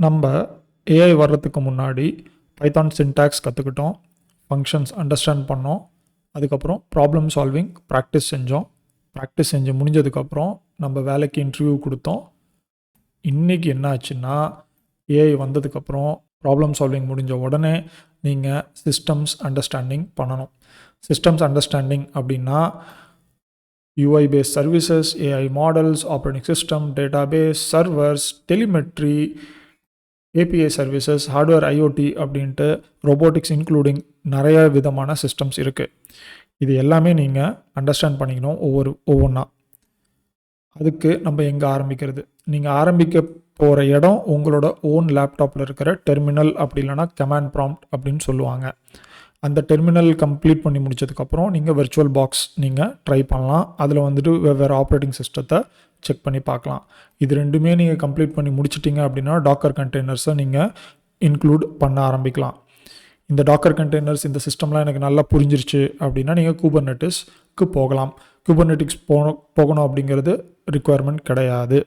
நம்ம ஏஐ வர்றதுக்கு முன்னாடி பைத்தான் சின்டாக்ஸ் கற்றுக்கிட்டோம், ஃபங்க்ஷன்ஸ் அண்டர்ஸ்டாண்ட் பண்ணோம், அதுக்கப்புறம் ப்ராப்ளம் சால்விங் ப்ராக்டிஸ் செஞ்சோம். ப்ராக்டிஸ் செஞ்சு முடிஞ்சதுக்கப்புறம் நம்ம வேலைக்கு இன்டர்வியூ கொடுத்தோம். இன்றைக்கி என்ன ஆச்சுன்னா, ஏஐ வந்ததுக்கப்புறம் ப்ராப்ளம் சால்விங் முடிஞ்ச உடனே நீங்கள் சிஸ்டம்ஸ் அண்டர்ஸ்டாண்டிங் பண்ணணும். சிஸ்டம்ஸ் அண்டர்ஸ்டாண்டிங் அப்படின்னா UI based services, AI models, operating system, database, servers, telemetry, API services, hardware IoT அப்படின்ட்டு robotics இன்க்ளூடிங் நிறைய விதமான சிஸ்டம்ஸ் இருக்குது. இது எல்லாமே நீங்கள் அண்டர்ஸ்டாண்ட் பண்ணிக்கணும் ஒவ்வொன்றா. அதுக்கு நம்ம எங்கே ஆரம்பிக்கிறது? நீங்கள் ஆரம்பிக்க போகிற இடம் உங்களோட ஓன் லேப்டாப்பில் இருக்கிற டெர்மினல், அப்படி இல்லைனா கமாண்ட் ப்ராம்ப்ட் அப்படின்னு சொல்லுவாங்க. அந்த டெர்மினல் கம்ப்ளீட் பண்ணி முடிச்சதுக்கப்புறம் நீங்கள் விர்ச்சுவல் பாக்ஸ் நீங்கள் ட்ரை பண்ணலாம். அதில் வந்துட்டு வெவ்வேறு ஆப்ரேட்டிங் சிஸ்டத்தை செக் பண்ணி பார்க்கலாம். இது ரெண்டுமே நீங்கள் கம்ப்ளீட் பண்ணி முடிச்சிட்டிங்க அப்படின்னா டாக்கர் கண்டெய்னர்ஸை நீங்கள் இன்க்ளூட் பண்ண ஆரம்பிக்கலாம். இந்த டாக்கர் கண்டெய்னர்ஸ், இந்த சிஸ்டம்லாம் எனக்கு நல்லா புரிஞ்சிருச்சு அப்படின்னா நீங்கள் குபர்நெட்டிஸ்க்கு போகலாம். குபர்நெட்டிக்ஸ் போகணும் அப்படிங்கிறது ரிக்குவயர்மெண்ட் கிடையாது.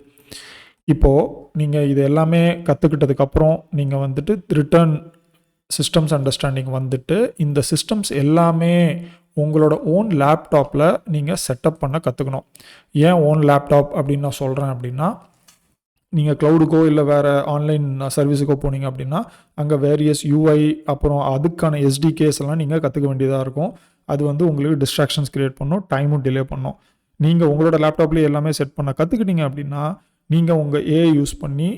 இப்போது நீங்கள் இது எல்லாமே கற்றுக்கிட்டதுக்கப்புறம் நீங்கள் வந்துட்டு ரிட்டர்ன் சிஸ்டம்ஸ் அண்டர்ஸ்டாண்டிங் வந்துட்டு இந்த சிஸ்டம்ஸ் எல்லாமே உங்களோட ஓன் லேப்டாப்பில் நீங்கள் செட்டப் பண்ண கற்றுக்கணும். ஏன் ஓன் லேப்டாப் அப்படின்னு நான் சொல்கிறேன் அப்படின்னா, நீங்கள் க்ளவுடுக்கோ இல்லை வேறு ஆன்லைன் சர்வீஸுக்கோ போனீங்க அப்படின்னா அங்கே வேரியஸ் UI அப்புறம் அதுக்கான SDKs எல்லாம் நீங்கள் கற்றுக்க வேண்டியதாக இருக்கும். அது வந்து உங்களுக்கு டிஸ்ட்ராக்ஷன்ஸ் க்ரியேட் பண்ணும், டைமும் டிலே பண்ணும். நீங்கள் உங்களோட லேப்டாப்லேயே எல்லாமே செட் பண்ண கற்றுக்கிட்டீங்க அப்படின்னா நீங்கள் உங்கள் AI யூஸ் பண்ணி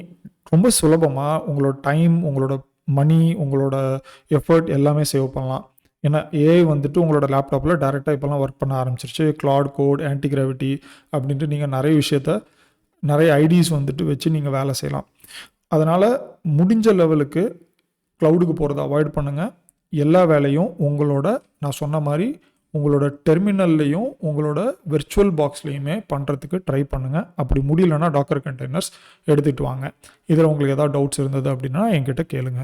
ரொம்ப சுலபமாக உங்களோட டைம், உங்களோட மணி, உங்களோட எஃபர்ட் எல்லாமே சேவ் பண்ணலாம். ஏன்னா ஏஐ வந்துட்டு உங்களோட லேப்டாப்பில் டேரெக்டாக இப்போலாம் ஒர்க் பண்ண ஆரம்பிச்சிருச்சு. கிளாட் கோட், ஆன்டிகிராவிட்டி அப்படின்ட்டு நீங்கள் நிறைய ஐடிஸ் வந்துட்டு வச்சு நீங்கள் வேலை செய்யலாம். அதனால் முடிஞ்ச லெவலுக்கு க்ளவுடுக்கு போகிறத அவாய்ட் பண்ணுங்கள். எல்லா வேலையும் உங்களோட, நான் சொன்ன மாதிரி உங்களோட டெர்மினல்லையும் உங்களோட விர்ச்சுவல் பாக்ஸ்லேயுமே பண்ணுறதுக்கு ட்ரை பண்ணுங்கள். அப்படி முடியலன்னா டாக்கர் கண்டெய்னர்ஸ் எடுத்துகிட்டு வாங்க. இதில் உங்களுக்கு ஏதாவது டவுட்ஸ் இருந்தது அப்படின்னா என்கிட்ட கேளுங்க.